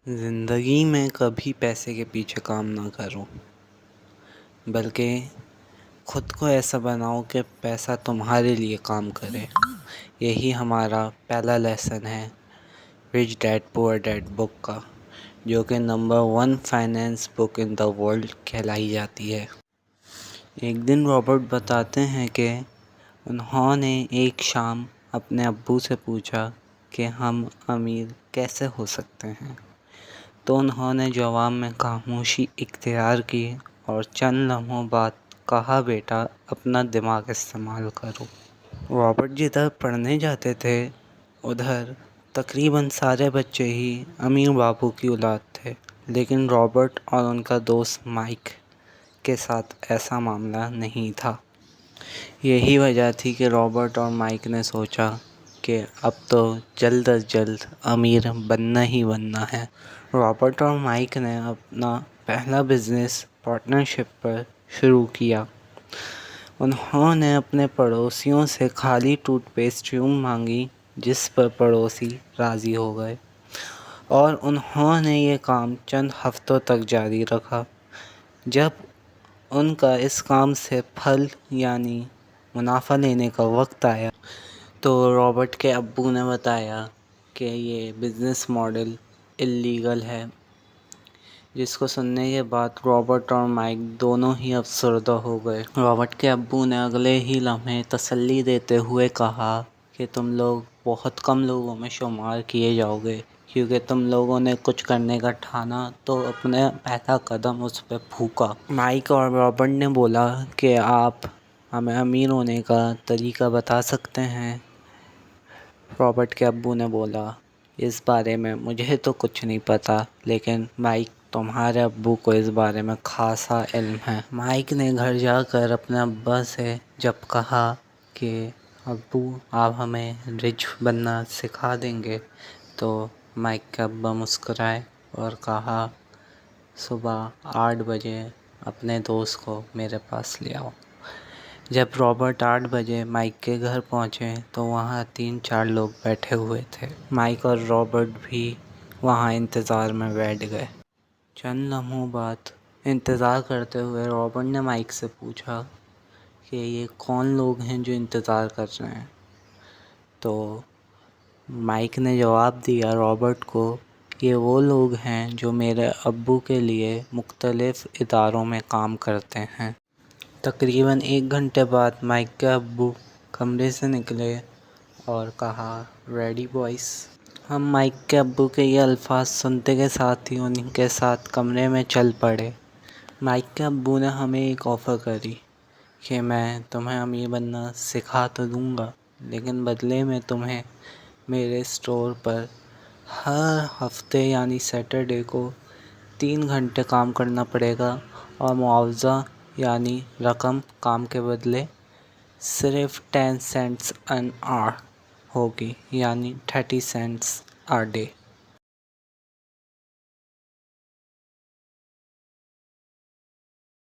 زندگی میں کبھی پیسے کے پیچھے کام نہ کرو، بلکہ خود کو ایسا بناؤ کہ پیسہ تمہارے لیے کام کرے۔ یہی ہمارا پہلا لیسن ہے Rich Dad Poor Dad book کا، جو کہ number 1 finance book in the world کہلائی جاتی ہے۔ ایک دن رابرٹ بتاتے ہیں کہ انہوں نے ایک شام اپنے ابو سے پوچھا کہ ہم امیر کیسے ہو سکتے ہیں، تو انہوں نے جواب میں خاموشی اختیار کی اور چند لمحوں بعد کہا، بیٹا اپنا دماغ استعمال کرو۔ رابرٹ جدھر پڑھنے جاتے تھے ادھر تقریباً سارے بچے ہی امیر بابو کی اولاد تھے، لیکن رابرٹ اور ان کا دوست مائک کے ساتھ ایسا معاملہ نہیں تھا۔ یہی وجہ تھی کہ رابرٹ اور مائک نے سوچا کہ اب تو جلد از جلد امیر بننا ہی بننا ہے۔ رابرٹ اور مائک نے اپنا پہلا بزنس پارٹنرشپ پر شروع کیا۔ انہوں نے اپنے پڑوسیوں سے خالی ٹوتھ پیسٹ ٹیوب مانگی، جس پر پڑوسی راضی ہو گئے، اور انہوں نے یہ کام چند ہفتوں تک جاری رکھا۔ جب ان کا اس کام سے پھل یعنی منافع لینے کا وقت آیا تو رابرٹ کے ابو نے بتایا کہ یہ بزنس ماڈل اللیگل ہے، جس کو سننے کے بعد رابرٹ اور مائک دونوں ہی افسردہ ہو گئے۔ رابرٹ کے ابو نے اگلے ہی لمحے تسلی دیتے ہوئے کہا کہ تم لوگ بہت کم لوگوں میں شمار کیے جاؤ گے، کیونکہ تم لوگوں نے کچھ کرنے کا ٹھانا تو اپنا پہلا قدم اس پہ پھونکا۔ مائک اور رابرٹ نے بولا کہ آپ ہمیں امیر ہونے کا طریقہ بتا سکتے ہیں؟ رابرٹ کے ابو نے بولا، اس بارے میں مجھے تو کچھ نہیں پتا، لیکن مائک تمہارے ابو کو اس بارے میں خاصا علم ہے۔ مائک نے گھر جا کر اپنے ابا سے جب کہا کہ ابو آپ ہمیں رچ بننا سکھا دیں گے، تو مائک کے ابا مسکرائے اور کہا، صبح 8 بجے اپنے دوست کو میرے پاس لے آؤ۔ جب رابرٹ 8 بجے مائک کے گھر پہنچے تو وہاں 3-4 لوگ بیٹھے ہوئے تھے۔ مائک اور رابرٹ بھی وہاں انتظار میں بیٹھ گئے۔ چند لمحوں بعد انتظار کرتے ہوئے رابرٹ نے مائک سے پوچھا کہ یہ کون لوگ ہیں جو انتظار کر رہے ہیں؟ تو مائک نے جواب دیا رابرٹ کو، یہ وہ لوگ ہیں جو میرے ابو کے لیے مختلف اداروں میں کام کرتے ہیں۔ تقریباً 1 گھنٹے بعد مائک کے ابو کمرے سے نکلے اور کہا، ریڈی بوائز؟ ہم مائک کے ابو کے یہ الفاظ سنتے کے ساتھ ہی ان کے ساتھ کمرے میں چل پڑے۔ مائک کے ابو نے ہمیں ایک آفر کری کہ میں تمہیں امیر بننا سکھا تو دوں گا، لیکن بدلے میں تمہیں میرے اسٹور پر ہر ہفتے یعنی سیٹرڈے کو 3 گھنٹے کام کرنا پڑے گا، اور معاوضہ یعنی رقم کام کے بدلے صرف 10 سینٹس این آور ہوگی، یعنی 30 سینٹس آ ڈے۔